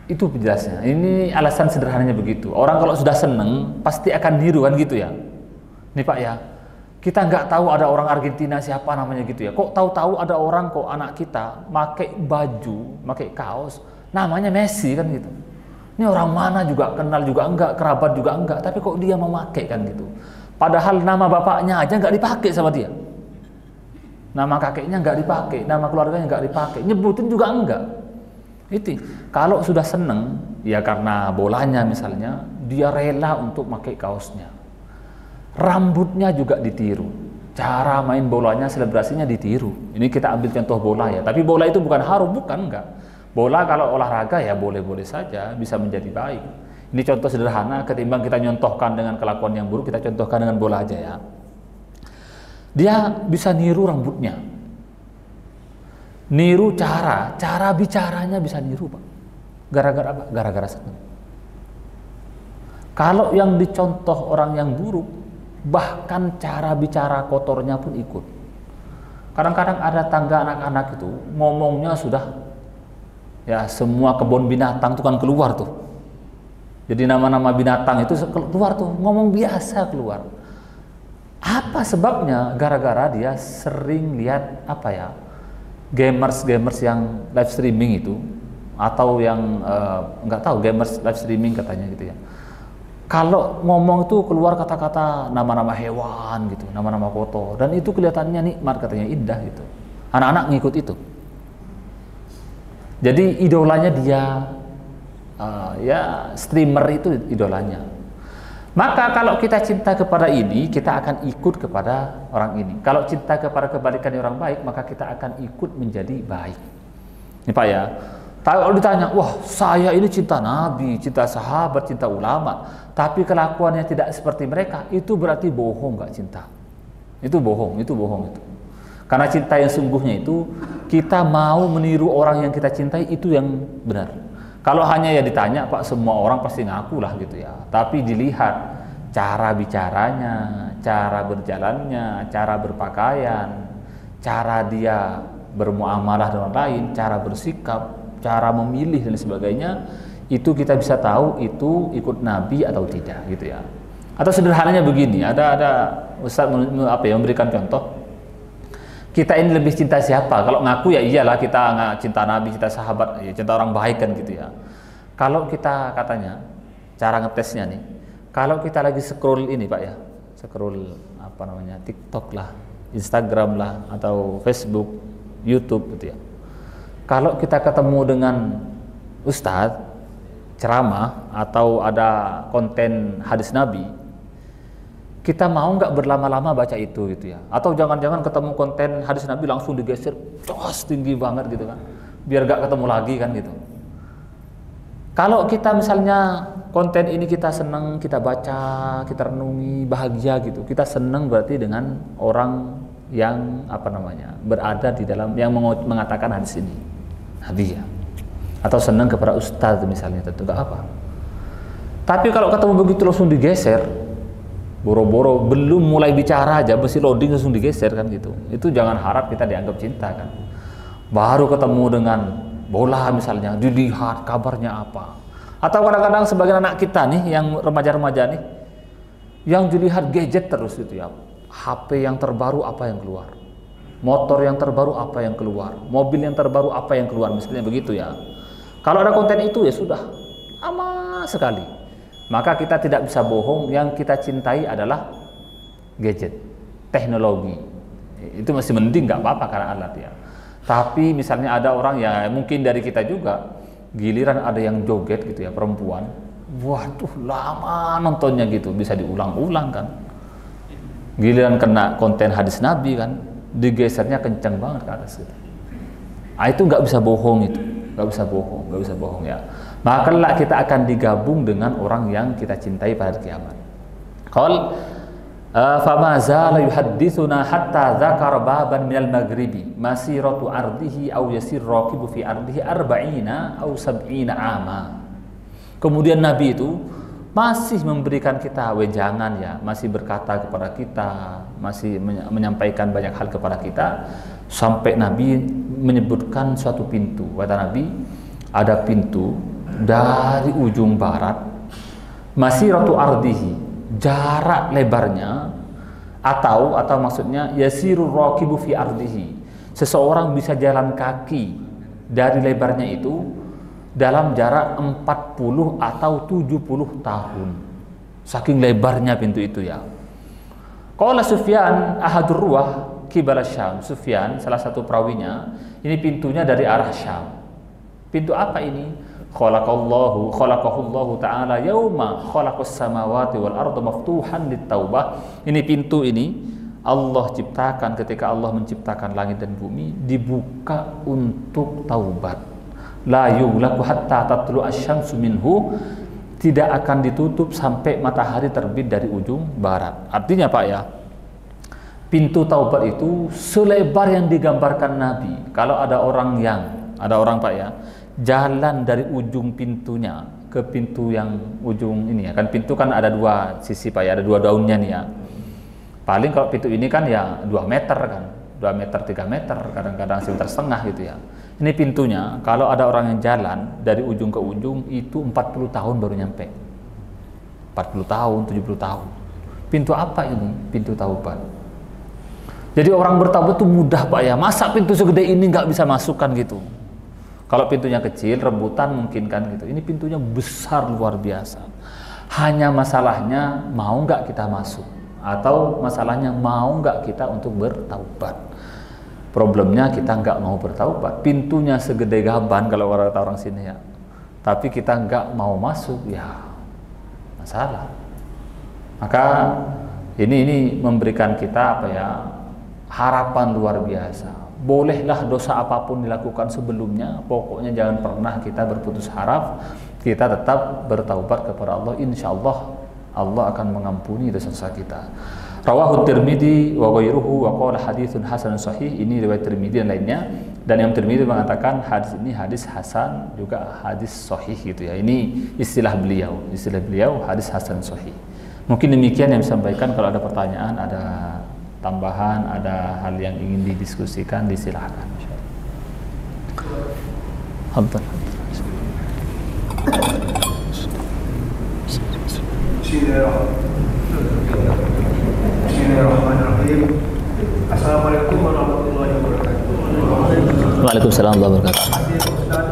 Itu penjelasnya. Ini alasan sederhananya begitu. Orang kalau sudah seneng pasti akan niru kan gitu ya. Nih Pak ya, kita nggak tahu ada orang Argentina siapa namanya gitu ya. Kok tahu-tahu ada orang kok anak kita pakai baju, pakai kaos namanya Messi kan gitu. Ini orang mana juga kenal juga enggak, kerabat juga enggak, tapi kok dia memakai kan gitu. Padahal nama bapaknya aja nggak dipakai sama dia. Nama kakeknya nggak dipakai, nama keluarganya nggak dipakai, nyebutin juga enggak. Itu kalau sudah seneng ya karena bolanya misalnya, dia rela untuk pakai kaosnya. Rambutnya juga ditiru, cara main bolanya, selebrasinya ditiru. Ini kita ambil contoh bola ya, tapi bola itu bukan haram, bukan, enggak. Bola kalau olahraga ya boleh-boleh saja, bisa menjadi baik. Ini contoh sederhana, ketimbang kita nyontohkan dengan kelakuan yang buruk, kita contohkan dengan bola aja ya. Dia bisa niru rambutnya, niru cara bicaranya bisa niru Pak. Gara-gara apa? Gara-gara senang. Kalau yang dicontoh orang yang buruk, bahkan cara bicara kotornya pun ikut. Kadang-kadang ada tangga anak-anak itu ngomongnya sudah ya semua kebun binatang tuh kan keluar tuh. Jadi nama-nama binatang itu keluar tuh, ngomong biasa keluar. Apa sebabnya? Gara-gara dia sering lihat apa ya, gamers yang live streaming itu, atau yang nggak tahu, gamers live streaming katanya gitu ya. Kalau ngomong itu keluar kata-kata nama-nama hewan gitu, nama-nama kotor, dan itu kelihatannya nikmat katanya, indah gitu. Anak-anak ngikut itu. Jadi idolanya dia, ya streamer itu idolanya. Maka kalau kita cinta kepada ini, kita akan ikut kepada orang ini. Kalau cinta kepada kebalikan orang baik, maka kita akan ikut menjadi baik. Ini Pak ya. Kalau ditanya, wah saya ini cinta Nabi, cinta sahabat, cinta ulama, tapi kelakuannya tidak seperti mereka, itu berarti bohong, nggak cinta. Itu bohong itu. Karena cinta yang sungguhnya itu, kita mau meniru orang yang kita cintai, itu yang benar. Kalau hanya ya ditanya Pak, semua orang pasti ngaku lah gitu ya. Tapi dilihat cara bicaranya, cara berjalannya, cara berpakaian, cara dia bermuamalah dengan lain, cara bersikap, cara memilih dan sebagainya, itu kita bisa tahu itu ikut Nabi atau tidak gitu ya. Atau sederhananya begini, ada Ustaz memberikan contoh. Kita ini lebih cinta siapa? Kalau ngaku ya iyalah kita nggak cinta Nabi, cinta sahabat, ya cinta orang baik kan gitu ya. Kalau kita katanya cara ngetesnya nih, kalau kita lagi scroll ini Pak ya, scroll apa namanya, TikTok lah, Instagram lah, atau Facebook, YouTube gitu ya. Kalau kita ketemu dengan Ustadz ceramah atau ada konten hadis Nabi, kita mau nggak berlama-lama baca itu gitu ya? Atau jangan-jangan ketemu konten hadis Nabi langsung digeser, tos tinggi banget gitu kan? Biar nggak ketemu lagi kan gitu. Kalau kita misalnya konten ini kita seneng, kita baca, kita renungi, bahagia gitu, kita seneng berarti dengan orang yang apa namanya berada di dalam yang mengatakan hadis ini, Nabi ya. Atau seneng kepada ustadz misalnya, tentu nggak apa. Tapi kalau ketemu begitu langsung digeser, boro-boro belum mulai bicara aja mesti loading langsung digeser kan gitu. Itu jangan harap kita dianggap cinta kan. Baru ketemu dengan bola misalnya, dilihat kabarnya apa. Atau kadang-kadang sebagian anak kita nih yang remaja-remaja nih, yang dilihat gadget terus gitu ya. HP yang terbaru apa yang keluar, motor yang terbaru apa yang keluar, mobil yang terbaru apa yang keluar, misalnya begitu ya. Kalau ada konten itu ya sudah aman sekali. Maka kita tidak bisa bohong, yang kita cintai adalah gadget, teknologi. Itu masih mending, nggak apa-apa karena alat ya. Tapi misalnya ada orang ya mungkin dari kita juga, giliran ada yang joget gitu ya, perempuan, waduh lama nontonnya gitu, bisa diulang-ulang kan. Giliran kena konten hadis Nabi kan, digesernya kencang banget ke atas gitu. Itu nggak bisa bohong itu, nggak bisa bohong ya. Maka kelak kita akan digabung dengan orang yang kita cintai pada kiamat. Qal fama zala yuhadditsuna hatta dzakara baban minal maghribi masiratu ardihi aw yasir raqibu fi ardihi arba'ina aw sab'ina ama. Kemudian Nabi itu masih memberikan kita wejangan ya, masih berkata kepada kita, masih menyampaikan banyak hal kepada kita, sampai Nabi menyebutkan suatu pintu. Kata Nabi, ada pintu dari ujung barat, masiratu ardihi, jarak lebarnya, atau maksudnya yasirur raqibu fi ardihi, seseorang bisa jalan kaki dari lebarnya itu dalam jarak 40 atau 70 tahun. Saking lebarnya pintu itu ya. Qala Sufyan ahadur ruwah qibala Syam. Sufyan salah satu perawinya, ini pintunya dari arah Syam. Pintu apa ini? Khalaqahullahu ta'ala yauma khalaqas samawati wal arda maftuhan lit-taubah. Ini pintu ini Allah ciptakan ketika Allah menciptakan langit dan bumi, dibuka untuk taubat. La yughlaqu hatta tatlu asy-syamsu minhu, tidak akan ditutup sampai matahari terbit dari ujung barat. Artinya Pak ya, pintu taubat itu selebar yang digambarkan Nabi. Kalau ada orang Pak ya, jalan dari ujung pintunya ke pintu yang ujung ini ya, kan pintu kan ada dua sisi Pak ya, ada dua daunnya nih ya. Paling kalau pintu ini kan ya 2 meter kan, 2 meter 3 meter, kadang-kadang sekitar setengah gitu ya. Ini pintunya, kalau ada orang yang jalan dari ujung ke ujung itu 40 tahun baru nyampe. 40 tahun, 70 tahun. Pintu apa ini? Pintu taubat. Jadi orang bertaubat itu mudah Pak ya. Masa pintu segede ini nggak bisa masukkan gitu? Kalau pintunya kecil, rebutan mungkin kan gitu. Ini pintunya besar luar biasa. Hanya masalahnya mau nggak kita masuk, atau masalahnya mau nggak kita untuk bertaubat. Problemnya kita nggak mau bertaubat. Pintunya segede gaban kalau orang sini ya, tapi kita nggak mau masuk, ya masalah. Maka ini memberikan kita apa ya, harapan luar biasa. Bolehlah dosa apapun dilakukan sebelumnya, pokoknya jangan pernah kita berputus harap. Kita tetap bertaubat kepada Allah. Insya Allah Allah akan mengampuni dosa-dosa kita. Rawahu Tirmidzi wa ghairuhu wa qala haditsun hasanun sahih. Ini riwayat Tirmidzi dan lainnya, dan Imam Tirmidzi mengatakan hadis ini hadis hasan, juga hadis sahih gitu ya. Ini istilah beliau hadis hasan sahih. Mungkin demikian yang disampaikan. Kalau ada pertanyaan, ada tambahan, ada hal yang ingin didiskusikan, disilahkan. Bismillahirrahmanirrahim. Assalamualaikum warahmatullahi wabarakatuh. Waalaikumsalam warahmatullahi wabarakatuh. Ustaz,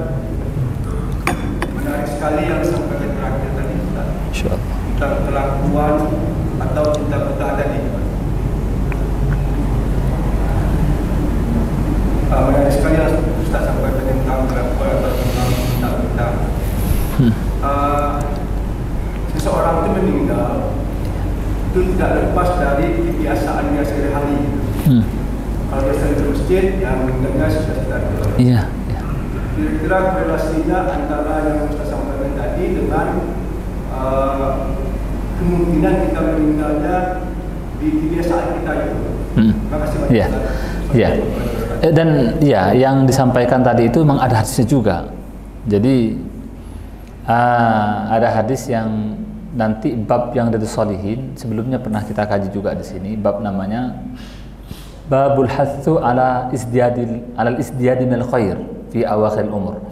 menarik sekali yang sampai terakhir tadi Ustaz, tentang kelakuan atau tentang keadaan ini. Menarik sekali yang Ustaz sampaikan tentang kelakuan atau tentang kita. Seseorang itu meninggal itu tidak lepas dari kebiasaannya sehari-hari. Kalau dia sering ke masjid, yang meninggalnya sudah tidak ada. Iya. Kira-kira korelasinya antara yang kita sampaikan tadi dengan kemungkinan kita meninggalnya di kebiasaan kita itu. Terima kasih banyak. Iya. Iya. Dan ya, yang disampaikan tadi itu memang ada hadisnya juga. Jadi ada hadis yang nanti bab yang dari Sholihin sebelumnya pernah kita kaji juga di sini. Bab namanya Babul Hatsu ala isdiyadi minal khair fi awakhir umur.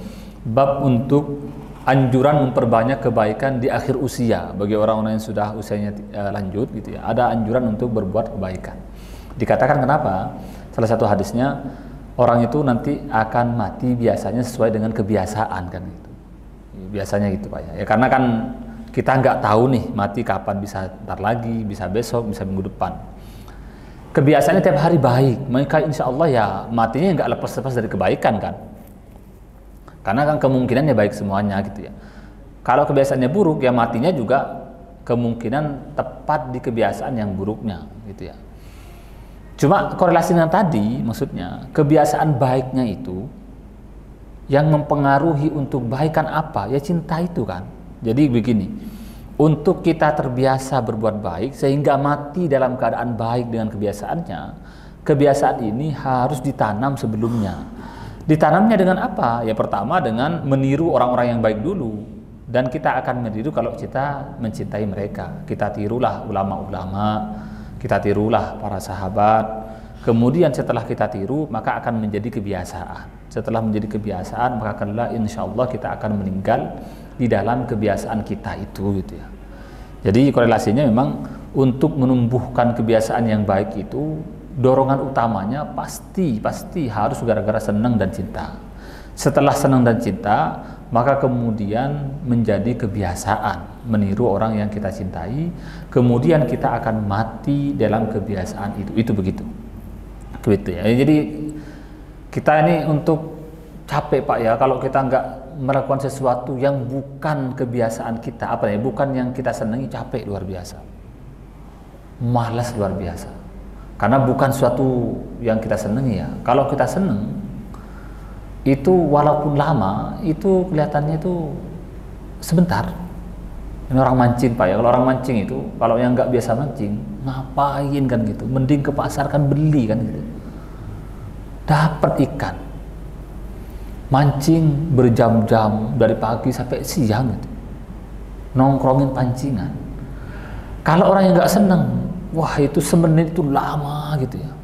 Bab untuk anjuran memperbanyak kebaikan di akhir usia bagi orang-orang yang sudah usianya lanjut gitu ya. Ada anjuran untuk berbuat kebaikan. Dikatakan kenapa? Salah satu hadisnya, orang itu nanti akan mati biasanya sesuai dengan kebiasaan kan gitu. Biasanya gitu Pak ya. Ya karena kan kita nggak tahu nih mati kapan, bisa ntar lagi, bisa besok, bisa minggu depan. Kebiasaannya tiap hari baik, maka insya Allah ya matinya nggak lepas-lepas dari kebaikan kan. Karena kan kemungkinannya baik semuanya gitu ya. Kalau kebiasaannya buruk ya matinya juga kemungkinan tepat di kebiasaan yang buruknya gitu ya. Cuma korelasi dengan tadi, maksudnya kebiasaan baiknya itu yang mempengaruhi untuk baikan apa? Ya cinta itu kan. Jadi begini, untuk kita terbiasa berbuat baik sehingga mati dalam keadaan baik dengan kebiasaannya, kebiasaan ini harus ditanam sebelumnya. Ditanamnya dengan apa? Ya pertama dengan meniru orang-orang yang baik dulu. Dan kita akan meniru kalau kita mencintai mereka. Kita tirulah ulama-ulama, kita tirulah para sahabat. Kemudian setelah kita tiru, maka akan menjadi kebiasaan. Setelah menjadi kebiasaan, maka akanlah insya Allah kita akan meninggal di dalam kebiasaan kita itu, gitu ya. Jadi korelasinya memang untuk menumbuhkan kebiasaan yang baik itu, dorongan utamanya pasti harus gara-gara senang dan cinta. Setelah senang dan cinta, maka kemudian menjadi kebiasaan meniru orang yang kita cintai. Kemudian kita akan mati dalam kebiasaan itu begitu ya. Jadi kita ini untuk capek Pak ya, kalau kita nggak melakukan sesuatu yang bukan kebiasaan kita, bukan yang kita senangi, capek luar biasa, malas luar biasa, karena bukan suatu yang kita senangi ya. Kalau kita seneng itu walaupun lama, itu kelihatannya itu sebentar. Ini orang mancing Pak ya, kalau orang mancing itu, kalau yang nggak biasa mancing, ngapain kan gitu, mending ke pasar kan beli kan gitu, dapat ikan, mancing berjam-jam dari pagi sampai siang gitu, nongkrongin pancingan. Kalau orang yang nggak seneng, wah itu semenit itu lama gitu ya.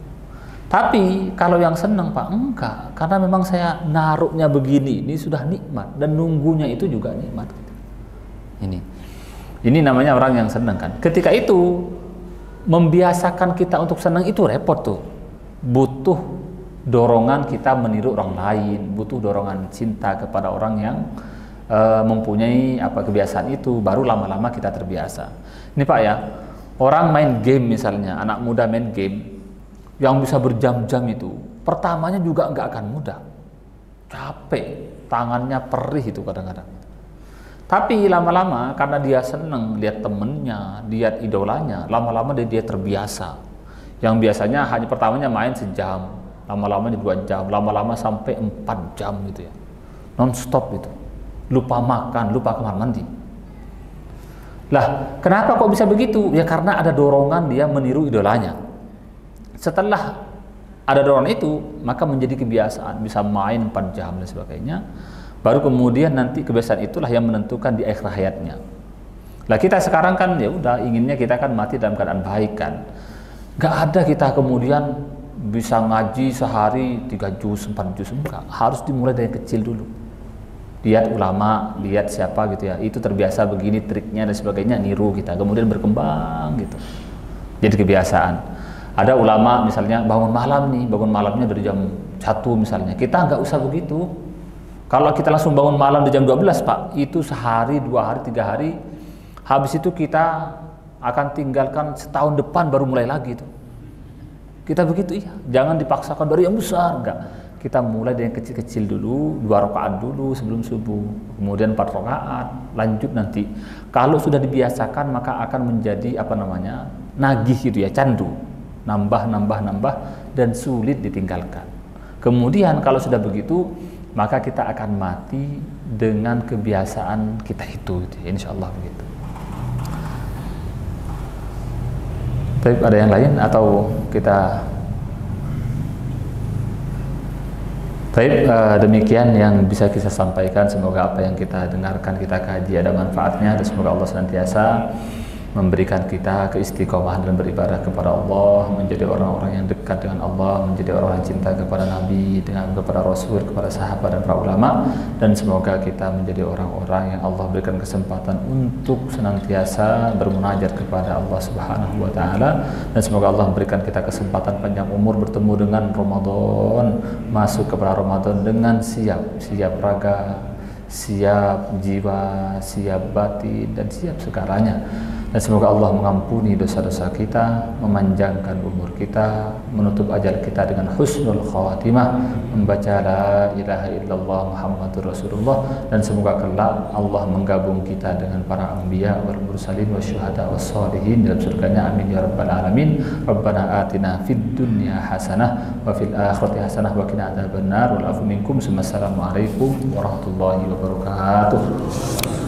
Tapi kalau yang senang Pak, enggak, karena memang saya naruhnya begini, ini sudah nikmat, dan nunggunya itu juga nikmat gitu. Ini namanya orang yang senang kan. Ketika itu membiasakan kita untuk senang itu repot tuh, butuh dorongan kita meniru orang lain, butuh dorongan cinta kepada orang yang mempunyai kebiasaan itu, baru lama-lama kita terbiasa. Ini Pak ya, orang main game misalnya, anak muda main game yang bisa berjam-jam itu, pertamanya juga nggak akan mudah, capek, tangannya perih itu kadang-kadang. Tapi lama-lama karena dia seneng lihat temennya, lihat idolanya, lama-lama dia terbiasa. Yang biasanya hanya pertamanya main sejam, lama-lama 2 jam, lama-lama sampai 4 jam gitu ya, non-stop itu, lupa makan, lupa kamar mandi. Lah kenapa kok bisa begitu? Ya karena ada dorongan dia meniru idolanya. Setelah ada dorongan itu, maka menjadi kebiasaan, bisa main 4 jam dan sebagainya. Baru kemudian nanti kebiasaan itulah yang menentukan di akhir hayatnya. Lah kita sekarang kan ya udah inginnya kita kan mati dalam keadaan baik kan. Gak ada kita kemudian bisa ngaji sehari 3 juz, 4 juz, enggak. Harus dimulai dari kecil dulu. Lihat ulama, lihat siapa gitu ya, itu terbiasa begini triknya dan sebagainya, niru kita, kemudian berkembang gitu. Jadi kebiasaan. Ada ulama misalnya bangun malamnya dari jam 1 misalnya, kita nggak usah begitu. Kalau kita langsung bangun malam di jam 12 Pak, itu sehari, 2 hari, 3 hari, habis itu kita akan tinggalkan setahun depan baru mulai lagi itu. Kita begitu ya, jangan dipaksakan dari yang besar, enggak. Kita mulai dari yang kecil-kecil dulu, 2 rakaat dulu sebelum subuh, kemudian 4 rakaat, lanjut nanti. Kalau sudah dibiasakan maka akan menjadi nagih gitu ya, candu. Nambah dan sulit ditinggalkan. Kemudian kalau sudah begitu, maka kita akan mati dengan kebiasaan kita itu, insya Allah begitu. Tapi ada yang lain atau kita? Baik, demikian yang bisa kita sampaikan. Semoga apa yang kita dengarkan, kita kaji ada manfaatnya, dan semoga Allah senantiasa memberikan kita keistiqomahan dalam beribadah kepada Allah, menjadi orang-orang yang dekat dengan Allah, menjadi orang yang cinta kepada Nabi, kepada Rasul, kepada sahabat dan para ulama, dan semoga kita menjadi orang-orang yang Allah berikan kesempatan untuk senantiasa bermunajat kepada Allah Subhanahu wa taala, dan semoga Allah memberikan kita kesempatan panjang umur bertemu dengan Ramadan, masuk kepada Ramadan dengan siap raga, siap jiwa, siap batin, dan siap segalanya. Dan semoga Allah mengampuni dosa-dosa kita, memanjangkan umur kita, menutup ajal kita dengan husnul khawatimah, membaca la ilaha illallah Muhammadur Rasulullah, dan semoga kelak Allah menggabung kita dengan para anbiya wal mursalin wasyuhada wassalihin dalam surganya, amin ya rabbal alamin. Rabbana atina fid dunya hasanah wa fil akhirati hasanah wa qina adzabannar wal afu minkum. Assalamualaikum warahmatullahi wabarakatuh.